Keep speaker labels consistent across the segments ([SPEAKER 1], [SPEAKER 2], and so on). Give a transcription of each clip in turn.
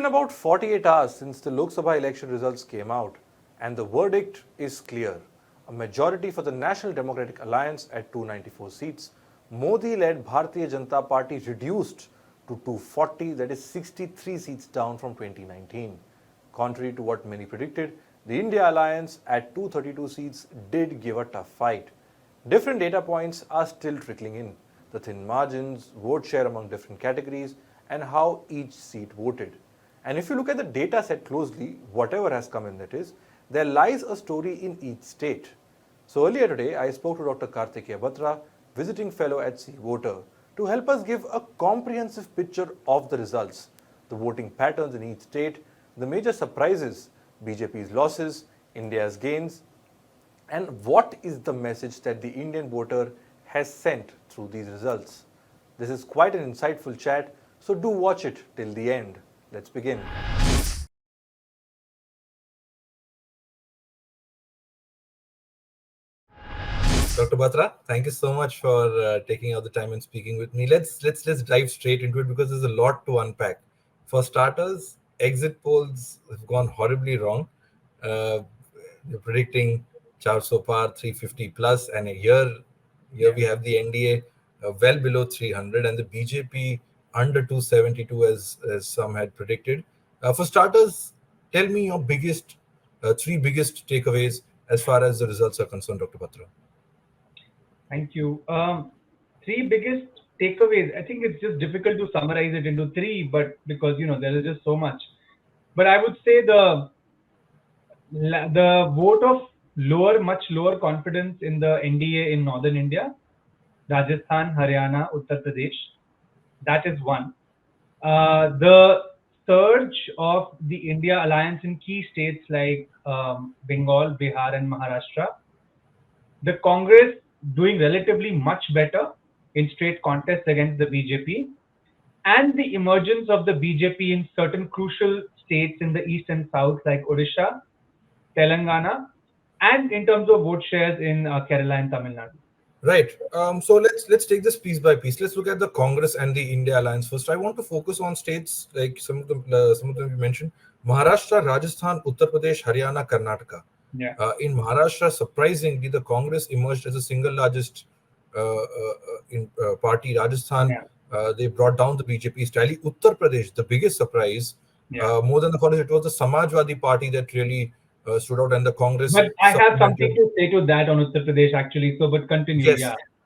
[SPEAKER 1] been about 48 hours since the Lok Sabha election results came out, and the verdict is clear. A majority for the National Democratic Alliance at 294 seats. Modi-led Bharatiya Janata Party reduced to 240, that is 63 seats down from 2019. Contrary to what many predicted, the India Alliance at 232 seats did give a tough fight. Different data points are still trickling in. The thin margins, vote share among different categories, and how each seat voted. And if you look at the data set closely, whatever has come in that is, there lies a story in each state. So earlier today, I spoke to Dr. Kartikeya Batra, visiting fellow at C Voter, to help us give a comprehensive picture of the results, the voting patterns in each state, the major surprises, BJP's losses, India's gains, and what is the message that the Indian voter has sent through these results. This is quite an insightful chat, so do watch it till the end. Let's begin. Dr. Batra, thank you so much for taking out the time and speaking with me. Let's dive straight into it because there's a lot to unpack. For starters, exit polls have gone horribly wrong. They're predicting 400 par, 350 plus, and here we have the NDA well below 300 and the BJP under 272 as some had predicted. For starters, tell me your three biggest takeaways as far as the results are concerned, Dr. Batra.
[SPEAKER 2] Thank you. Three biggest takeaways. I think it's just difficult to summarize it into three, but because there is just so much. But I would say the vote of much lower confidence in the NDA in northern India, Rajasthan, Haryana, Uttar Pradesh. That is one. The surge of the India alliance in key states like Bengal, Bihar, and Maharashtra. The Congress doing relatively much better in straight contests against the BJP, and the emergence of the BJP in certain crucial states in the east and south like Odisha, Telangana, and in terms of vote shares in Kerala and Tamil Nadu.
[SPEAKER 1] Right. So let's take this piece by piece. Let's look at the Congress and the India Alliance first. I want to focus on states like some of them you mentioned: Maharashtra, Rajasthan, Uttar Pradesh, Haryana, Karnataka.
[SPEAKER 2] Yeah.
[SPEAKER 1] In Maharashtra, surprisingly, the Congress emerged as the single largest party. Rajasthan, they brought down the BJP's tally. Uttar Pradesh, the biggest surprise, more than the Congress, it was the Samajwadi Party that really stood out, and the Congress.
[SPEAKER 2] But I have something to say to that on Uttar Pradesh actually. So, but continue.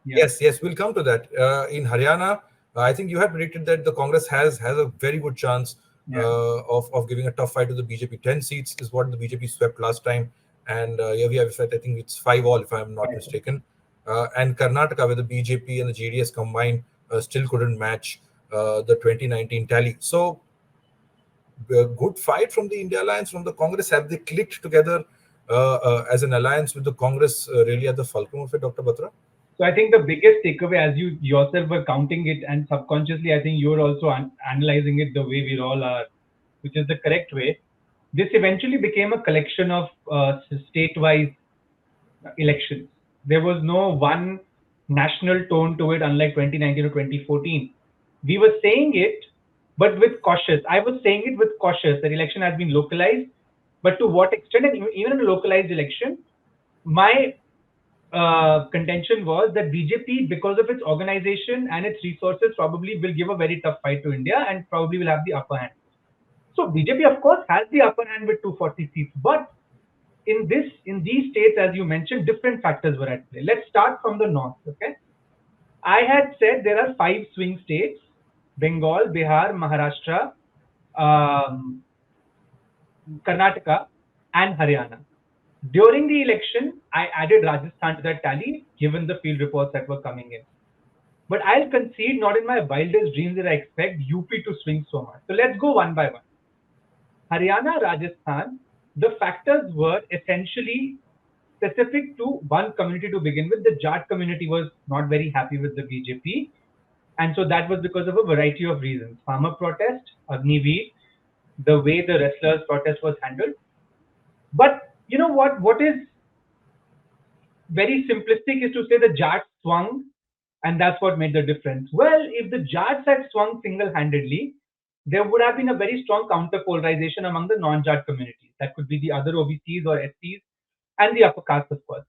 [SPEAKER 1] Yes. Yes. We'll come to that. In Haryana, I think you had predicted that the Congress has a very good chance of giving a tough fight to the BJP. 10 seats is what the BJP swept last time. And here we have, I think it's 5-all, if I'm not mistaken. And Karnataka, where the BJP and the JDS combined, still couldn't match the 2019 tally. So, a good fight from the India Alliance, from the Congress. Have they clicked together as an alliance with the Congress really at the fulcrum of it, Dr. Batra?
[SPEAKER 2] So I think the biggest takeaway, as you yourself were counting it, and subconsciously, I think you're also analyzing it the way we all are, which is the correct way. This eventually became a collection of state-wise elections. There was no one national tone to it, unlike 2019 or 2014. We were saying it, but with cautious. I was saying it with cautious. The election has been localized, but to what extent? And even in a localized election, my contention was that BJP, because of its organization and its resources, probably will give a very tough fight to India and probably will have the upper hand. So BJP, of course, has the upper hand with 240 seats, but in these states, as you mentioned, different factors were at play. Let's start from the north. Okay, I had said there are 5 swing states: Bengal, Bihar, Maharashtra, Karnataka, and Haryana. During the election, I added Rajasthan to that tally, given the field reports that were coming in. But I'll concede, not in my wildest dreams did I expect UP to swing so much. So let's go one by one. Haryana, Rajasthan, the factors were essentially specific to one community to begin with. The Jat community was not very happy with the BJP. And so that was because of a variety of reasons. Farmer protest, Agniveer, the way the wrestlers' protest was handled. But you know what is very simplistic is to say the Jats swung and that's what made the difference. Well, if the Jats had swung single-handedly, there would have been a very strong counter polarization among the non-Jat communities. That could be the other OBCs or SCs and the upper caste, of course.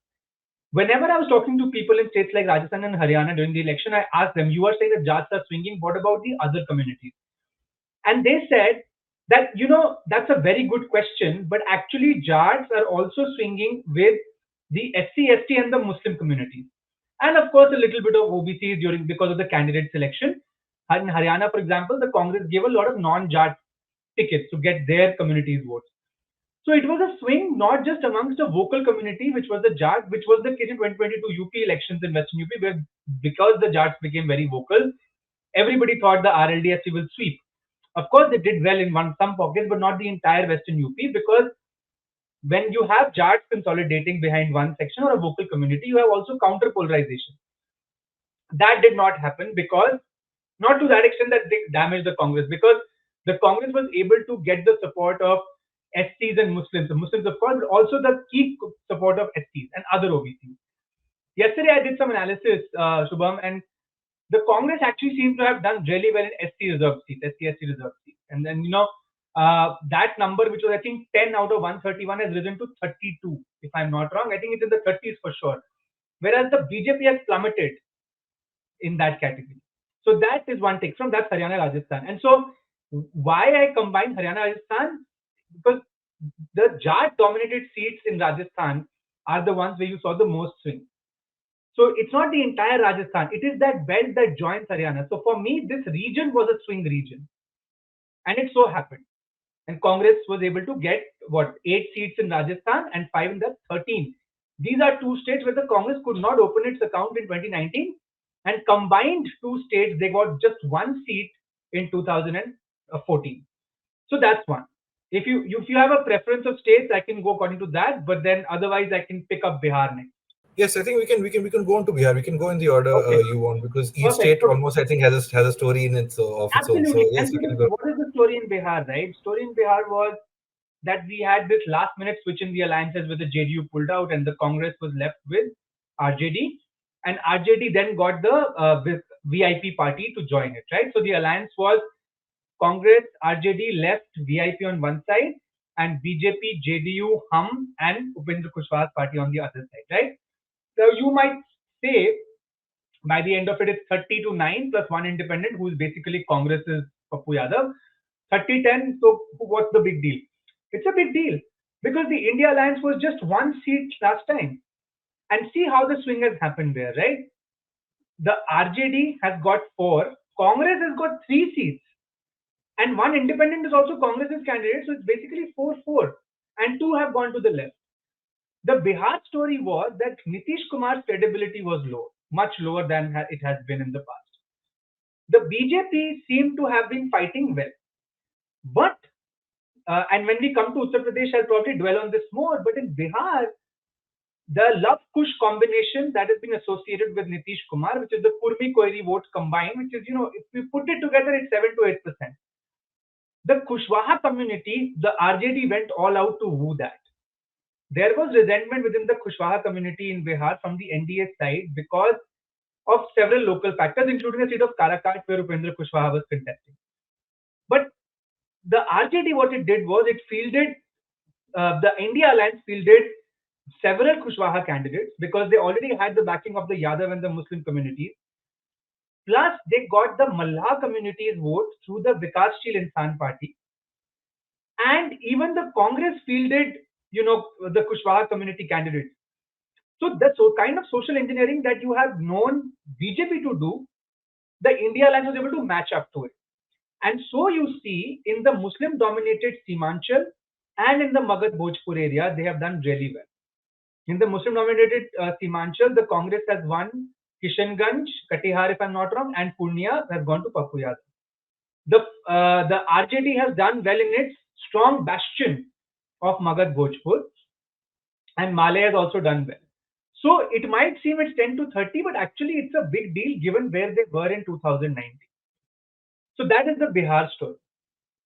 [SPEAKER 2] Whenever I was talking to people in states like Rajasthan and Haryana during the election, I asked them, you are saying that Jats are swinging, what about the other communities? And they said that, that's a very good question, but actually Jats are also swinging with the SC, ST and the Muslim communities. And of course, a little bit of OBCs because of the candidate selection. In Haryana, for example, the Congress gave a lot of non-Jat tickets to get their communities' votes. So it was a swing not just amongst a vocal community, which was the Jat, which was the case in 2022 UP elections in Western UP, where because the Jats became very vocal, everybody thought the RLDSC will sweep. Of course, they did well in some pockets, but not the entire Western UP, because when you have Jats consolidating behind one section or a vocal community, you have also counter polarization. That did not happen, because not to that extent that they damaged the Congress, because the Congress was able to get the support of SCs and Muslims. The Muslims, of course, but also the key support of SCs and other OBCs. Yesterday, I did some analysis, Shubham, and the Congress actually seems to have done really well in SC reserved seats, SC reserved seats. And then, that number, which was, I think, 10 out of 131, has risen to 32, if I'm not wrong. I think it's in the 30s for sure. Whereas the BJP has plummeted in that category. So that is one take from that's Haryana, Rajasthan. And so why I combine Haryana, Rajasthan? Because the Jat dominated seats in Rajasthan are the ones where you saw the most swing. So it's not the entire Rajasthan, it is that belt that joins Haryana. So for me, this region was a swing region. And it so happened. And Congress was able to get 8 seats in Rajasthan and 5 in the 13. These are 2 states where the Congress could not open its account in 2019, and combined 2 states, they got just 1 seat in 2014. So that's one. If you have a preference of states, I can go according to that, but then otherwise I can pick up Bihar next.
[SPEAKER 1] Yes, I think we can go on to Bihar. We can go in the order
[SPEAKER 2] Okay.
[SPEAKER 1] you want, because each
[SPEAKER 2] Perfect.
[SPEAKER 1] state almost, I think, has a story in its of its own. So
[SPEAKER 2] Absolutely.
[SPEAKER 1] yes,
[SPEAKER 2] And
[SPEAKER 1] we can go.
[SPEAKER 2] what is the story in Bihar, right? Story in Bihar was that we had this last minute switch in the alliances, where the JDU pulled out and the Congress was left with RJD. And RJD then got the VIP party to join it, right? So the alliance was Congress, RJD, left, VIP on one side, and BJP, JDU, Hum, and Upendra Kushwaha's party on the other side, right? So you might say by the end of it, it's 30-9 plus one independent, who is basically Congress's Pappu Yadav. 30-10, so what's the big deal? It's a big deal, because the India Alliance was just 1 seat last time. And see how the swing has happened there, right? The RJD has got 4, Congress has got 3 seats, and 1 independent is also Congress's candidate, so it's basically 4-4, and 2 have gone to the left. The Bihar story was that Nitish Kumar's credibility was low, much lower than it has been in the past. The BJP seemed to have been fighting well. But, and when we come to Uttar Pradesh, I'll probably dwell on this more, but in Bihar, the Love-Kush combination that has been associated with Nitish Kumar, which is the Kurmi-Koiri votes combined, which is, if we put it together, it's 7-8%. The Kushwaha community, the RJD went all out to woo that. There was resentment within the Kushwaha community in Bihar from the NDA side because of several local factors, including the seat of Karakat, where Upendra Kushwaha was contesting. But the RJD, what it did was it fielded, the India Alliance fielded several Kushwaha candidates because they already had the backing of the Yadav and the Muslim communities. Plus, they got the Mallah community's vote through the Vikasshil Insan party. And even the Congress fielded, the Kushwaha community candidates. So the kind of social engineering that you have known BJP to do, the India Alliance was able to match up to it. And so you see in the Muslim-dominated Simanchal and in the Magad Bhojpur area, they have done really well. In the Muslim-dominated Simanchal, the Congress has won Kishanganj, Katihar, if I'm not wrong, and Purnia has gone to Pappu Yadav. The RJD has done well in its strong bastion of Magad Bhojpur, and Malay has also done well. So it might seem it's 10-30, but actually it's a big deal given where they were in 2019. So that is the Bihar story.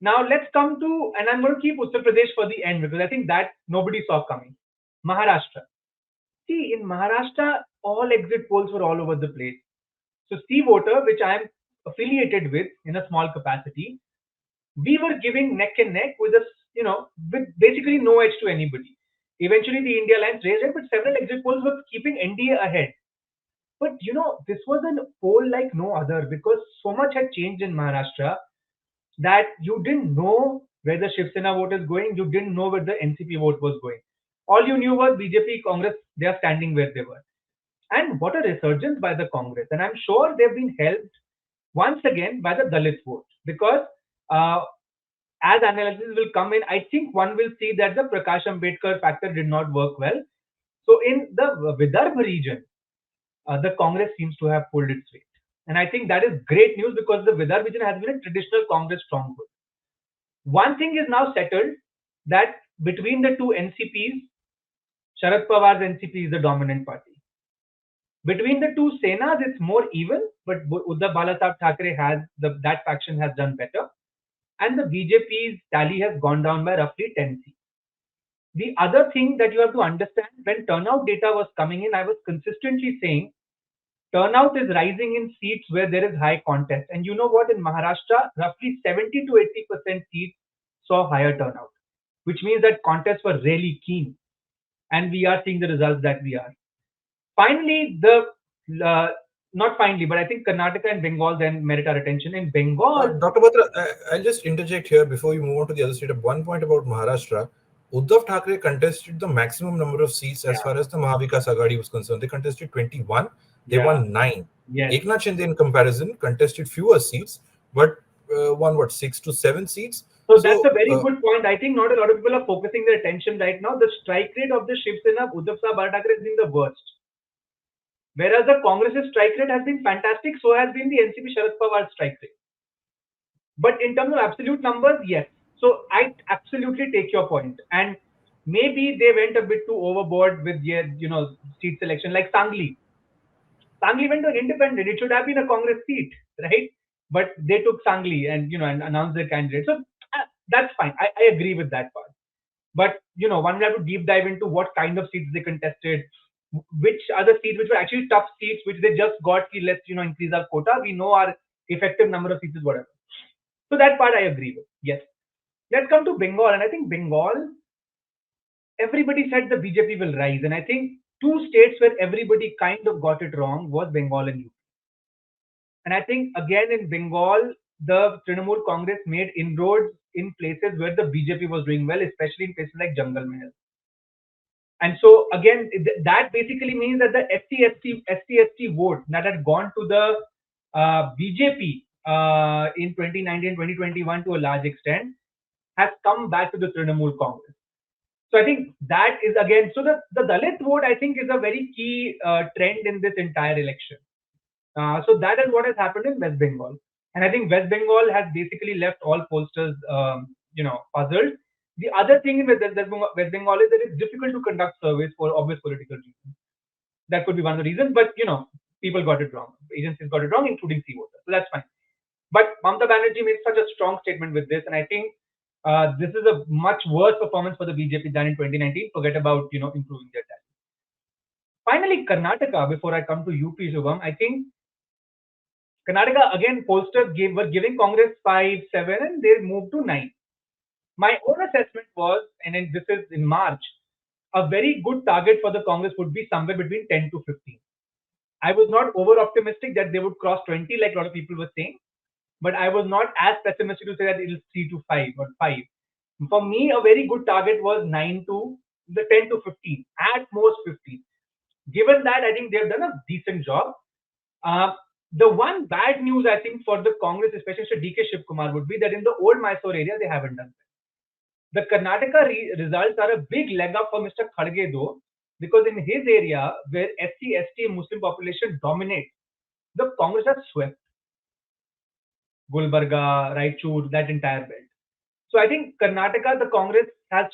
[SPEAKER 2] Now let's come to, and I'm going to keep Uttar Pradesh for the end because I think that nobody saw coming. Maharashtra. See, in Maharashtra, all exit polls were all over the place. So C Voter, which I am affiliated with in a small capacity, we were giving neck and neck with us, with basically no edge to anybody. Eventually, the India Alliance raised it, but several exit polls were keeping NDA ahead. But this was a poll like no other because so much had changed in Maharashtra that you didn't know where the Shiv Sena vote is going, you didn't know where the NCP vote was going. All you knew was BJP, Congress, they are standing where they were. And what a resurgence by the Congress. And I'm sure they've been helped once again by the Dalit vote because uh, as analysis will come in, I think one will see that the Prakash Ambedkar factor did not work well. So in the Vidarbha region, the Congress seems to have pulled its weight. And I think that is great news because the Vidarbha region has been a traditional Congress stronghold. One thing is now settled that between the two NCPs, Sharad Pawar's NCP is the dominant party. Between the two Senas, it's more even, but Uddhav Balasaheb Thackeray that faction has done better. And the BJP's tally has gone down by roughly 10 seats. The other thing that you have to understand, when turnout data was coming in, I was consistently saying turnout is rising in seats where there is high contest. And you know what? In Maharashtra, roughly 70 to 80% seats saw higher turnout, which means that contests were really keen. And we are seeing the results that we are. Finally, not finally, but I think Karnataka and Bengal then merit our attention. In Bengal,
[SPEAKER 1] Dr. Batra, I'll just interject here before you move on to the other state. One point about Maharashtra. Uddhav Thackeray contested the maximum number of seats as far as the Mahavikas Aghadi was concerned. They contested 21. They won 9.
[SPEAKER 2] Yes.
[SPEAKER 1] Eknath Shinde, in comparison, contested fewer seats, but won, 6 to 7 seats.
[SPEAKER 2] So that's a very good point. I think not a lot of people are focusing their attention right now. The strike rate of the Shiv Sena, Uddhav Sahab Thackeray has been the worst. Whereas the Congress's strike rate has been fantastic, so has been the NCP Sharad Pawar's strike rate. But in terms of absolute numbers, yes. So I absolutely take your point. And maybe they went a bit too overboard with their, seat selection, like Sangli. Sangli went to an independent. It should have been a Congress seat, right? But they took Sangli and, and announced their candidate. So that's fine. I agree with that part. But, one will have to deep dive into what kind of seats they contested, which are the seats which were actually tough seats, which they just got, let's, increase our quota. We know our effective number of seats is whatever. So that part I agree with. Yes. Let's come to Bengal. And I think Bengal, everybody said the BJP will rise. And I think two states where everybody kind of got it wrong was Bengal and UP. And I think again in Bengal, the Trinamool Congress made inroads in places where the BJP was doing well, especially in places like Jungle Mahal. And so again, that basically means that the ST vote that had gone to the BJP in 2019, 2021 to a large extent has come back to the Trinamool Congress. So I think that is again, so the Dalit vote I think is a very key trend in this entire election. So that is what has happened in West Bengal. And I think West Bengal has basically left all pollsters, puzzled. The other thing in West Bengal is that it's difficult to conduct surveys for obvious political reasons. That could be one of the reasons, but people got it wrong. Agencies got it wrong, including C voters. So that's fine. But Mamata Banerjee made such a strong statement with this, and I think this is a much worse performance for the BJP than in 2019. Forget about improving their tally. Finally, Karnataka. Before I come to UP, Shubham, I think Karnataka again pollsters were giving Congress 5, 7, and they moved to 9. My own assessment was, and this is in March, a very good target for the Congress would be somewhere between 10 to 15. I was not over optimistic that they would cross 20 like a lot of people were saying, but I was not as pessimistic to say that it will 3 to 5 or 5. For me, a very good target was 9 to the 10 to 15, at most 15. Given that, I think they've done a decent job. The one bad news I think for the Congress, especially Mr. DK Shivkumar, would be that in the old Mysore area, they haven't done that. The Karnataka results are a big leg up for Mr. Khadge though, because in his area, where SC, ST, Muslim population dominate, the Congress has swept Gulbarga, Raichur, that entire belt. So I think Karnataka, the Congress has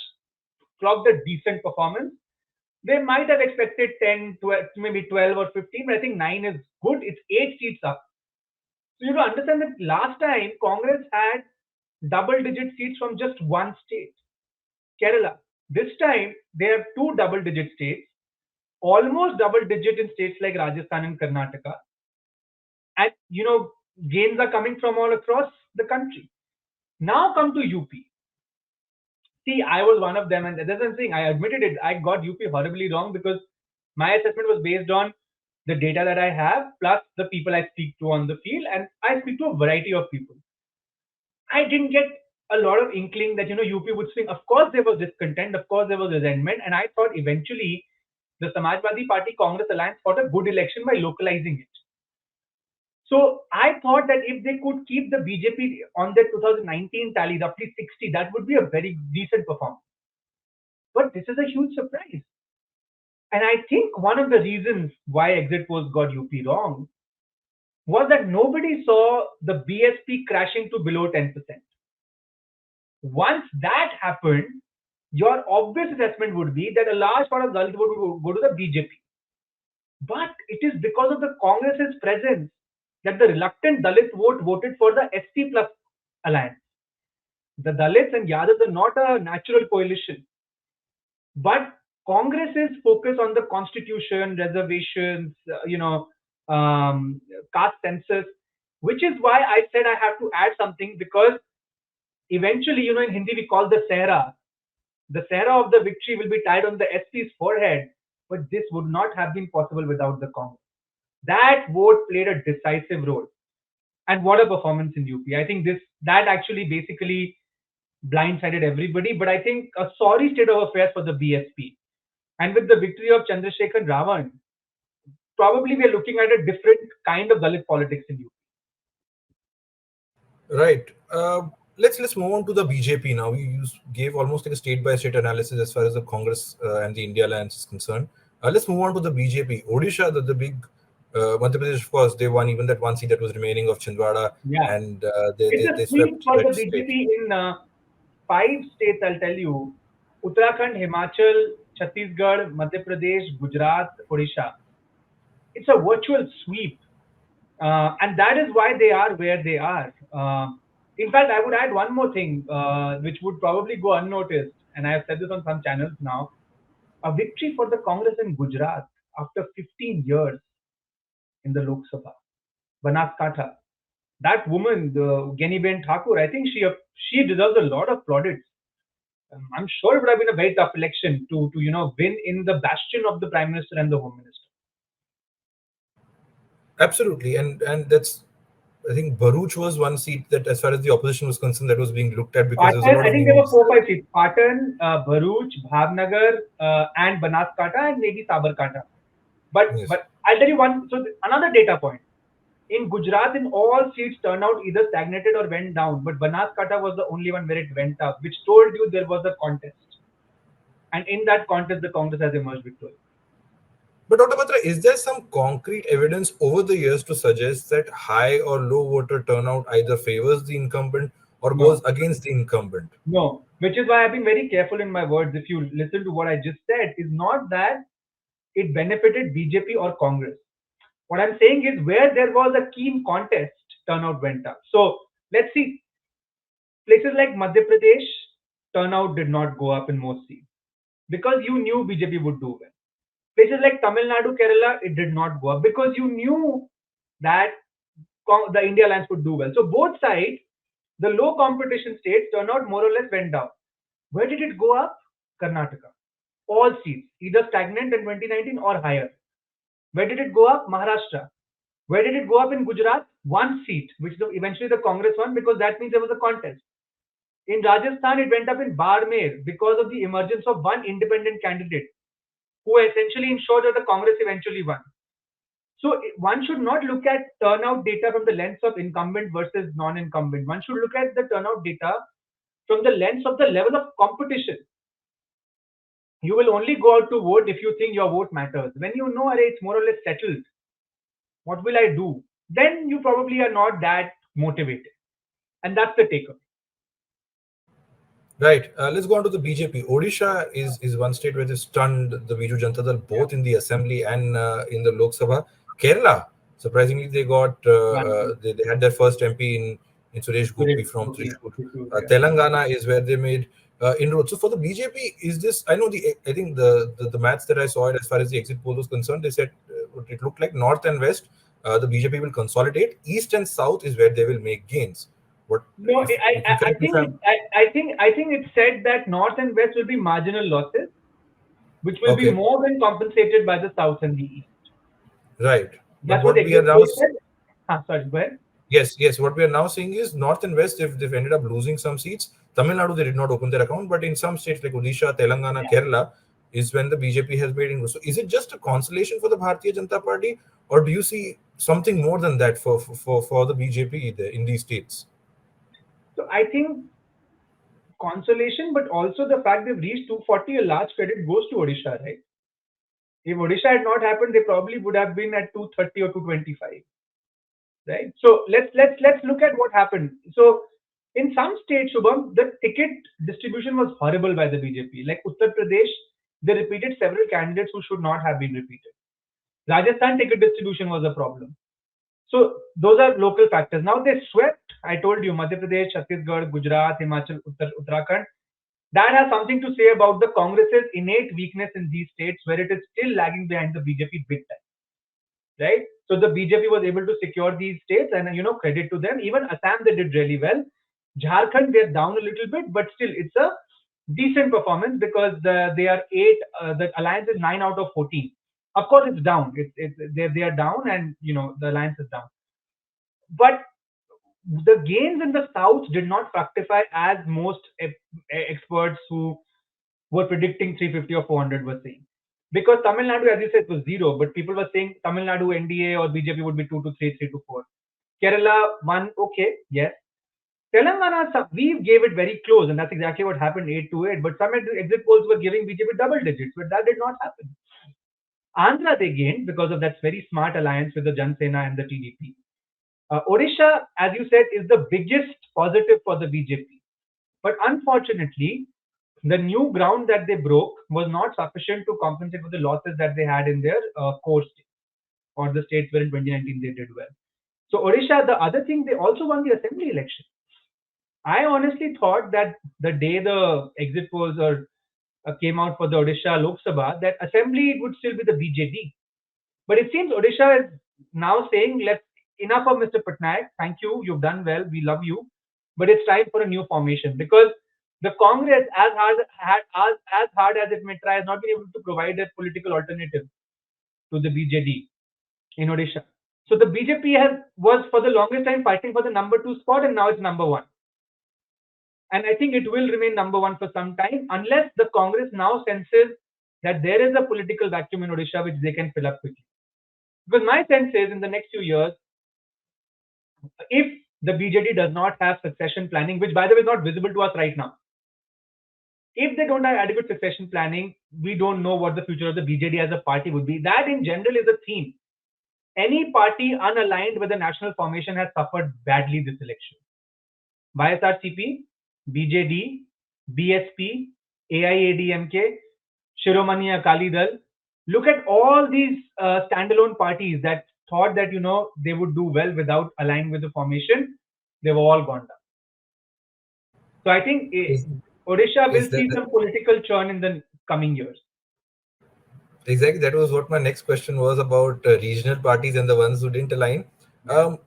[SPEAKER 2] clocked a decent performance. They might have expected 10, 12, maybe 12 or 15, but I think 9 is good. It's 8 seats up. So you have to understand that last time Congress had double-digit seats from just one state, Kerala. This time they have 2 double-digit states, almost double-digit in states like Rajasthan and Karnataka. And gains are coming from all across the country. Now come to UP. See, I was one of them, and that's what I'm saying. I admitted it. I got UP horribly wrong because my assessment was based on the data that I have plus the people I speak to on the field, and I speak to a variety of people. I didn't get a lot of inkling that UP would swing. Of course, there was discontent. Of course, there was resentment, and I thought eventually the Samajwadi Party Congress alliance fought a good election by localizing it. So I thought that if they could keep the BJP on their 2019 tally, roughly 60, that would be a very decent performance. But this is a huge surprise. And I think one of the reasons why exit polls got UP wrong was that nobody saw the BSP crashing to below 10%. Once that happened, your obvious assessment would be that a large part of Dalit vote would go to the BJP. But it is because of the Congress's presence that the reluctant Dalit vote voted for the SC plus alliance. The Dalits and Yadavs are not a natural coalition. But Congress's focus on the constitution, reservations, caste census, which is why I said I have to add something because eventually, in Hindi we call the Sehra. The Sehra of the victory will be tied on the SP's forehead, but this would not have been possible without the Congress. That vote played a decisive role. And what a performance in UP. I think that actually basically blindsided everybody, but I think a sorry state of affairs for the BSP. And with the victory of Chandrasekhar Ravan, probably we are looking at a different kind of Dalit politics in UP.
[SPEAKER 1] Right. Let's move on to the BJP now. You gave almost like a state-by-state analysis as far as the Congress and the India Alliance is concerned. Let's move on to the BJP. Odisha, the big Madhya Pradesh, of course, they won even that one seat that was remaining of Chhindwara,
[SPEAKER 2] Yeah.
[SPEAKER 1] and
[SPEAKER 2] It's
[SPEAKER 1] they
[SPEAKER 2] a sweep
[SPEAKER 1] swept
[SPEAKER 2] for the
[SPEAKER 1] that state.
[SPEAKER 2] BJP in 5 states, I'll tell you. Uttarakhand, Himachal, Chhattisgarh, Madhya Pradesh, Gujarat, Odisha. It's a virtual sweep. And that is why they are where they are. In fact, I would add one more thing, which would probably go unnoticed, and I have said this on some channels now. A victory for the Congress in Gujarat after 15 years in the Lok Sabha. Banaskantha. That woman, the Geniben Thakur, I think she deserves a lot of plaudits. I'm sure it would have been a very tough election to win in the bastion of the Prime Minister and the Home Minister.
[SPEAKER 1] Absolutely, and that's, I think Bharuch was one seat that, as far as the opposition was concerned, that was being looked at because there was a
[SPEAKER 2] Patan,
[SPEAKER 1] lot
[SPEAKER 2] I
[SPEAKER 1] of
[SPEAKER 2] think there were
[SPEAKER 1] news.
[SPEAKER 2] 4 5 seats. Patan, Bharuch, Bhavnagar, and Banaskantha, and maybe Sabarkantha. But
[SPEAKER 1] Yes.
[SPEAKER 2] I'll tell you one. So another data point. In Gujarat, in all seats turnout either stagnated or went down, but Banaskantha was the only one where it went up, which told you there was a contest. And in that contest, the Congress has emerged victorious.
[SPEAKER 1] But Dr. Batra, is there some concrete evidence over the years to suggest that high or low voter turnout either favors the incumbent or
[SPEAKER 2] No.
[SPEAKER 1] goes against the incumbent?
[SPEAKER 2] No, which is why I've been very careful in my words. If you listen to what I just said, is not that it benefited BJP or Congress. What I'm saying is where there was a keen contest, turnout went up. So let's see. Places like Madhya Pradesh, turnout did not go up in most seats because you knew BJP would do well. Places like Tamil Nadu, Kerala, it did not go up because you knew that the India Alliance would do well. So both sides, the low competition states, turnout more or less went down. Where did it go up? Karnataka. All seats, either stagnant in 2019 or higher. Where did it go up? Maharashtra. Where did it go up in Gujarat? One seat, which eventually the Congress won because that means there was a contest. In Rajasthan, it went up in Barmer because of the emergence of one independent candidate who essentially ensured that the Congress eventually won. So one should not look at turnout data from the lens of incumbent versus non-incumbent. One should look at the turnout data from the lens of the level of competition. You will only go out to vote if you think your vote matters. When you know it's more or less settled, what will I do? Then you probably are not that motivated. And that's the takeaway.
[SPEAKER 1] Right. Let's go on to the BJP. Odisha is one state where they stunned the Biju Janata Dal both in the assembly and in the Lok Sabha. Kerala, surprisingly, they got they had their first MP in Suresh Gopi from Trishur. Telangana is where they made inroads. So for the BJP, is this? I know I think the maths that I saw it as far as the exit poll was concerned, they said it looked like north and west. The BJP will consolidate. East and south is where they will make gains.
[SPEAKER 3] What
[SPEAKER 2] No,
[SPEAKER 3] if you correct me if I'm
[SPEAKER 2] I think it said that North and West will be marginal losses, which will be
[SPEAKER 3] okay,
[SPEAKER 2] more than compensated by the South and the East.
[SPEAKER 3] right? But
[SPEAKER 2] That's what the
[SPEAKER 3] what we are
[SPEAKER 2] exit
[SPEAKER 3] now
[SPEAKER 2] poll said. Sorry, go ahead.
[SPEAKER 3] yes, what we are now seeing is North and West, if they've ended up losing some seats, Tamil Nadu, they did not open their account, but in some states like Odisha, Telangana,
[SPEAKER 2] Yeah.
[SPEAKER 3] Kerala, is when the BJP has made inroads. So is it just a consolation for the Bharatiya Janata Party, or do you see something more than that for the BJP there in these states?
[SPEAKER 2] So I think consolation, but also the fact they've reached 240, a large credit goes to Odisha, right? If Odisha had not happened, they probably would have been at 230 or 225, right? So let's look at what happened. So in some states, Shubham, the ticket distribution was horrible by the BJP. Like Uttar Pradesh, they repeated several candidates who should not have been repeated. Rajasthan ticket distribution was a problem. So those are local factors. Now they swept. I told you, Madhya Pradesh, Chhattisgarh, Gujarat, Himachal, Uttarakhand. That has something to say about the Congress's innate weakness in these states, where it is still lagging behind the BJP big time, right? So the BJP was able to secure these states, and credit to them. Even Assam, they did really well. Jharkhand, they're down a little bit, but still, it's a decent performance because they are eight. The alliance is 9 out of 14. Of course, it's down. They are down, and the alliance is down. But the gains in the south did not fructify as most experts who were predicting 350 or 400 were saying. Because Tamil Nadu, as you said, was zero, but people were saying Tamil Nadu NDA or BJP would be 2 to 3, 3 to 4. Kerala, 1, okay, yes. Telangana, we gave it very close, and that's exactly what happened, 8 to 8. But some exit polls were giving BJP double digits, but that did not happen. Andhra, they gained because of that very smart alliance with the Jan Sena and the TDP. Odisha, as you said, is the biggest positive for the BJP. But unfortunately, the new ground that they broke was not sufficient to compensate for the losses that they had in their core states or the states where in 2019 they did well. So Odisha, the other thing, they also won the assembly election. I honestly thought that the day the exit polls came out for the Odisha Lok Sabha, that assembly would still be the BJD. But it seems Odisha is now saying, let's enough of Mr. Patnaik. Thank you, you've done well, we love you, but it's time for a new formation because the Congress, as hard as it may try, has not been able to provide a political alternative to the BJD in Odisha. So the BJP was for the longest time fighting for the number 2 spot, and now it's number 1. And I think it will remain number 1 for some time unless the Congress now senses that there is a political vacuum in Odisha which they can fill up quickly. Because my sense is in the next few years, if the BJD does not have succession planning, which by the way is not visible to us right now, if they don't have adequate succession planning, we don't know what the future of the BJD as a party would be. That in general is a theme. Any party unaligned with the national formation has suffered badly this election. YSRCP, BJD, BSP, AIADMK, Shiromani Akali Dal. Look at all these standalone parties that thought that they would do well without aligning with the formation. They've all gone down. So I think
[SPEAKER 3] Is,
[SPEAKER 2] Odisha will
[SPEAKER 3] is that
[SPEAKER 2] see some political churn in the coming years.
[SPEAKER 3] exactly? That was what my next question was about regional parties and the ones who didn't align. Um,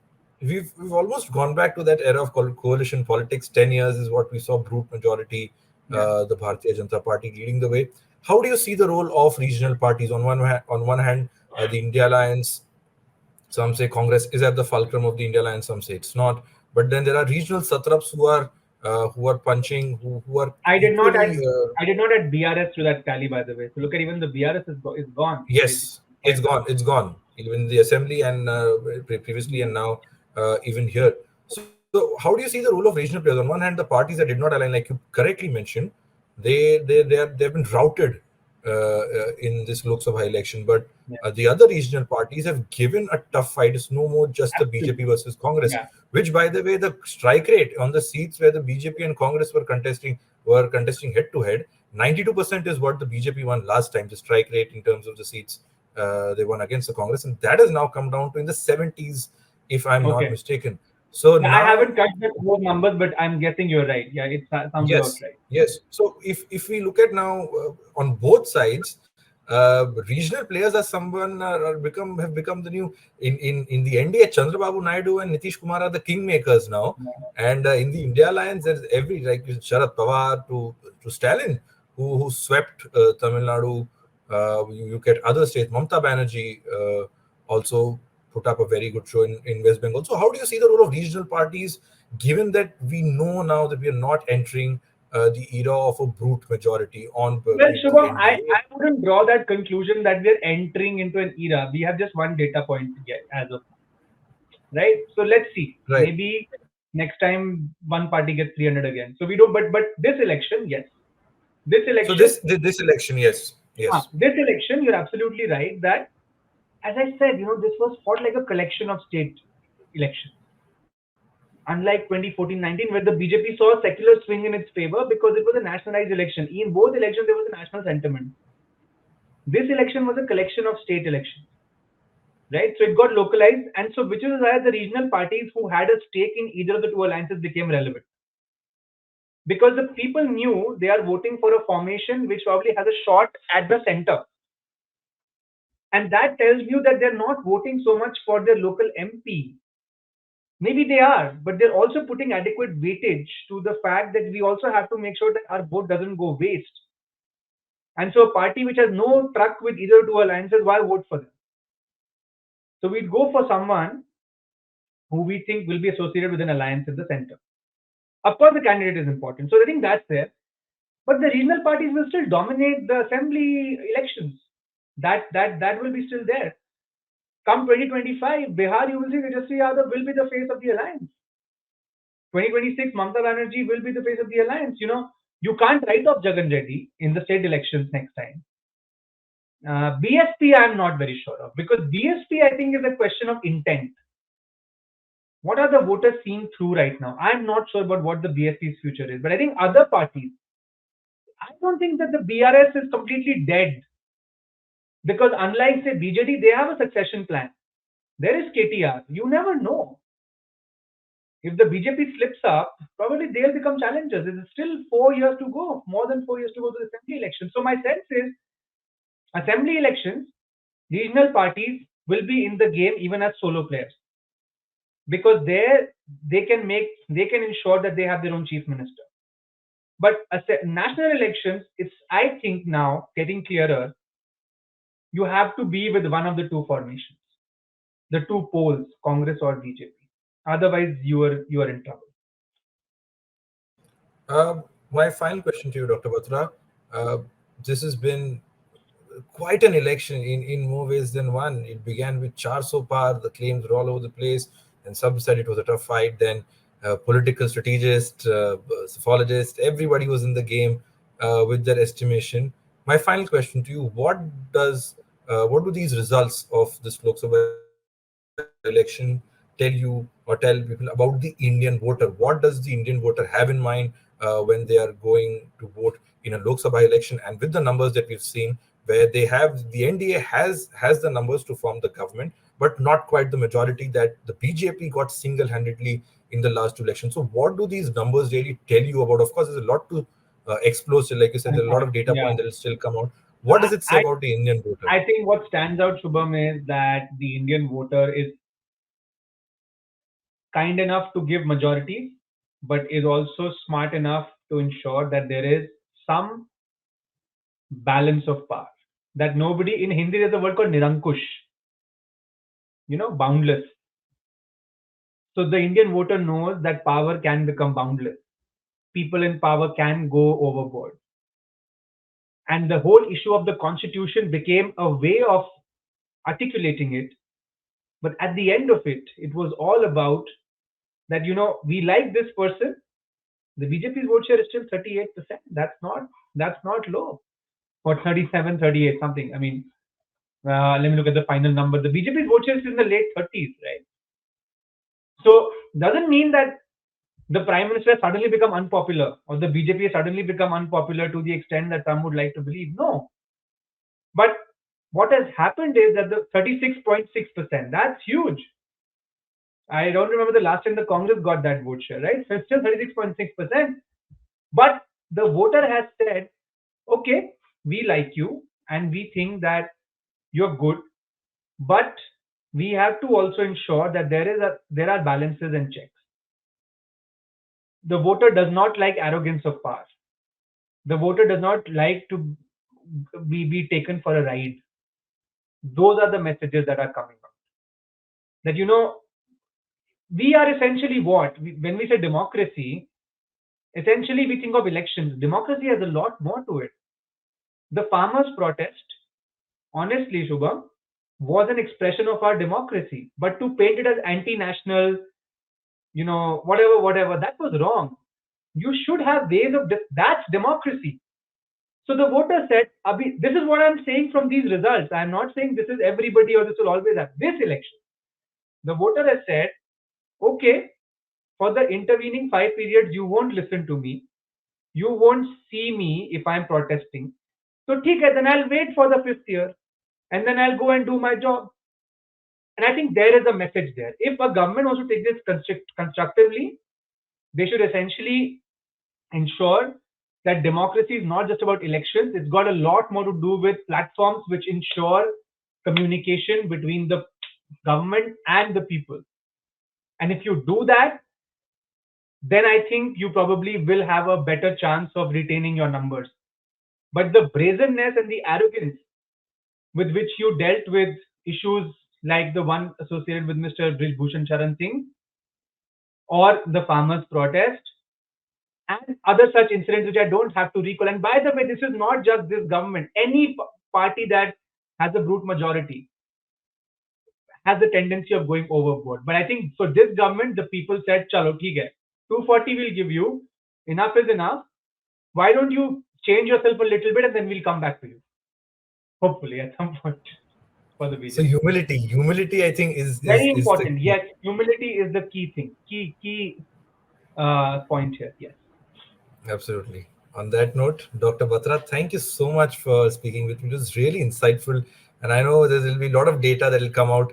[SPEAKER 3] we've almost gone back to that era of coalition politics. 10 years is what we saw, brute majority, the Bharatiya Janata Party leading the way. How do you see the role of regional parties? On one hand, the India Alliance. Some say Congress is at the fulcrum of the India Alliance. Some say it's not. But then there are regional satraps who are punching, who are
[SPEAKER 2] I did not
[SPEAKER 3] equally.
[SPEAKER 2] add I did not add BRS to that tally, by the way. So look at even the BRS is gone.
[SPEAKER 3] Yes, it's gone. It's gone. Even in the assembly and previously and now even here. So how do you see the role of regional players? On one hand, the parties that did not align, like you correctly mentioned, they've been routed in this Lok Sabha election. But
[SPEAKER 2] Yeah,
[SPEAKER 3] the other regional parties have given a tough fight. It's no more just the BJP
[SPEAKER 2] absolutely.
[SPEAKER 3] versus Congress.
[SPEAKER 2] Yeah,
[SPEAKER 3] Which, by the way, the strike rate on the seats where the BJP and Congress were contesting head to head. 92% is what the BJP won last time, the strike rate in terms of the seats they won against the Congress. And that has now come down to in the 70s, if I'm not
[SPEAKER 2] okay.
[SPEAKER 3] mistaken. So
[SPEAKER 2] Yeah, I
[SPEAKER 3] now,
[SPEAKER 2] haven't cut those numbers, but I'm guessing you're right. Yeah, it sounds about
[SPEAKER 3] yes,
[SPEAKER 2] right.
[SPEAKER 3] yes. So if we look at now on both sides, Regional players are someone have become the new in the NDA. Chandrababu Naidu and Nitish Kumar are the kingmakers now, and in the India Alliance, there's every like Sharad Pawar to Stalin, who swept Tamil Nadu. You get other states. Mamta Banerjee also put up a very good show in West Bengal. So, how do you see the role of regional parties, given that we know now that we are not entering the era of a brute majority on
[SPEAKER 2] Well,
[SPEAKER 3] the
[SPEAKER 2] Shubham,
[SPEAKER 3] NDA?
[SPEAKER 2] I wouldn't draw that conclusion that we're entering into an era. We have just one data point yet as of now, right? So let's see.
[SPEAKER 3] Right.
[SPEAKER 2] Maybe next time one party gets 300 again. So we don't. But this election, yes. This
[SPEAKER 3] So
[SPEAKER 2] election,
[SPEAKER 3] this election, yes, yes.
[SPEAKER 2] this election, you're absolutely right that, as I said, this was fought like a collection of state elections. Unlike 2014-19, where the BJP saw a secular swing in its favor because it was a nationalized election. In both elections, there was a national sentiment. This election was a collection of state elections, right? So it got localized, and so which is why the regional parties who had a stake in either of the two alliances became relevant. Because the people knew they are voting for a formation which probably has a shot at the center. And that tells you that they're not voting so much for their local MP. Maybe they are, but they're also putting adequate weightage to the fact that we also have to make sure that our vote doesn't go waste. And so a party which has no truck with either two alliances, why vote for them? So we'd go for someone who we think will be associated with an alliance in the center. Of course, the candidate is important. So I think that's there. But the regional parties will still dominate the assembly elections. That will be still there. Come 2025, Bihar, you will see Tejasvi Yadav will be the face of the alliance. 2026, Mamta Banerjee will be the face of the alliance. You can't write off Jagan Reddy in the state elections next time. BSP, I'm not very sure of, because BSP, I think, is a question of intent. What are the voters seeing through right now? I'm not sure about what the BSP's future is, but I think other parties, I don't think that the BRS is completely dead. Because unlike, say, BJP, they have a succession plan. There is KTR. You never know. If the BJP slips up, probably they'll become challengers. There's still 4 years to go, more than 4 years to go to the assembly elections. So my sense is, assembly elections, regional parties will be in the game even as solo players. Because there they can ensure that they have their own chief minister. But national elections, it's, I think, now getting clearer. You have to be with one of the two formations, the two poles, Congress or BJP. Otherwise, you are in trouble.
[SPEAKER 3] My final question to you, Dr. Batra. This has been quite an election in more ways than one. It began with Char So Par, the claims were all over the place, and some said it was a tough fight. Then political strategists, sophologists, everybody was in the game with their estimation. My final question to you: what do these results of this Lok Sabha election tell you or tell people about the Indian voter? What does the Indian voter have in mind when they are going to vote in a Lok Sabha election? And with the numbers that we've seen, where the NDA has the numbers to form the government, but not quite the majority that the BJP got single-handedly in the last election. So, what do these numbers really tell you about? Of course, there's a lot to explore. So, like you said, there are a lot of data
[SPEAKER 2] Yeah.
[SPEAKER 3] points that will still come out. What does it say
[SPEAKER 2] I,
[SPEAKER 3] about the Indian voter?
[SPEAKER 2] I think what stands out, Shubham, is that the Indian voter is kind enough to give majority, but is also smart enough to ensure that there is some balance of power. That nobody, in Hindi, there's a word called nirankush, boundless. So the Indian voter knows that power can become boundless. People in power can go overboard. And the whole issue of the constitution became a way of articulating it. But at the end of it, it was all about that, we like this person. The BJP's vote share is still 38%. That's not low. Or 37, 38, something. I mean, let me look at the final number. The BJP's vote share is in the late 30s, right? So doesn't mean that the Prime Minister has suddenly become unpopular or the BJP has suddenly become unpopular to the extent that some would like to believe. No. But what has happened is that the 36.6%, that's huge. I don't remember the last time the Congress got that vote share, right? So it's still 36.6%. But the voter has said, okay, we like you. and we think that you're good, but we have to also ensure that there are balances and checks. The voter does not like arrogance of power. The voter does not like to be taken for a ride. Those are the messages that are coming out. That, we are essentially what? When we say democracy, essentially we think of elections. Democracy has a lot more to it. The farmers' protest, honestly, Shubham, was an expression of our democracy. But to paint it as anti-national, whatever, that was wrong. You should have ways of that's democracy. So the voter said, Abhi, this is what I'm saying from these results. I'm not saying this is everybody or this will always happen. This election, the voter has said, okay, for the intervening 5 periods, you won't listen to me. You won't see me if I'm protesting. So, ठीक है, then I'll wait for the 5th year and then I'll go and do my job. And I think there is a message there. If a government wants to take this constructively, they should essentially ensure that democracy is not just about elections. It's got a lot more to do with platforms which ensure communication between the government and the people. And if you do that, then I think you probably will have a better chance of retaining your numbers. But the brazenness and the arrogance with which you dealt with issues like the one associated with Mr. Bhushan Charan Singh or the farmers' protest and other such incidents which I don't have to recall. And by the way, this is not just this government. Any party that has a brute majority has the tendency of going overboard. But I think for this government, the people said, chalo, theek hai. 240 will give you. Enough is enough. Why don't you change yourself a little bit and then we'll come back to you. Hopefully at some point for the BJP.
[SPEAKER 3] So humility, I think is
[SPEAKER 2] very
[SPEAKER 3] is
[SPEAKER 2] important. Yes, humility is the key thing. Key point here. Yes.
[SPEAKER 3] Absolutely. On that note, Dr. Batra, thank you so much for speaking with me. It was really insightful. And I know there will be a lot of data that will come out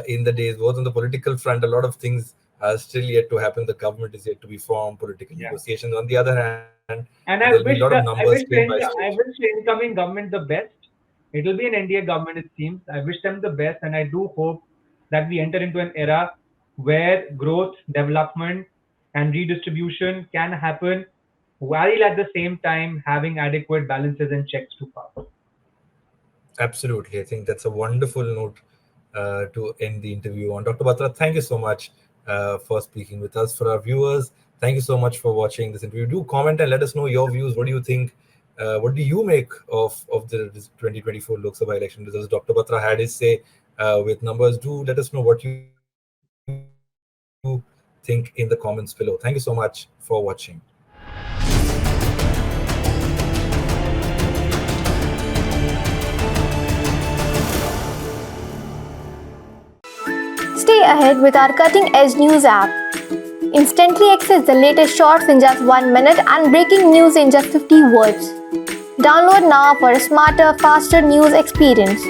[SPEAKER 3] in the days, both on the political front. A lot of things are still yet to happen. The government is yet to be formed, political negotiations. On the other hand,
[SPEAKER 2] and
[SPEAKER 3] there will be a lot of numbers state by state.
[SPEAKER 2] I wish the incoming government the best. It will be an NDA government, it seems. I wish them the best. And I do hope that we enter into an era where growth, development, and redistribution can happen while at the same time having adequate balances and checks to power.
[SPEAKER 3] Absolutely. I think that's a wonderful note to end the interview on. Dr. Batra, thank you so much for speaking with us. For our viewers, thank you so much for watching this interview. Do comment and let us know your views. What do you think? What do you make of the 2024 Lok Sabha election results? Dr. Batra had his say with numbers. Do let us know what you think in the comments below. Thank you so much for watching.
[SPEAKER 4] Stay ahead with our cutting-edge news app. Instantly access the latest shorts in just 1 minute and breaking news in just 50 words. Download now for a smarter, faster news experience.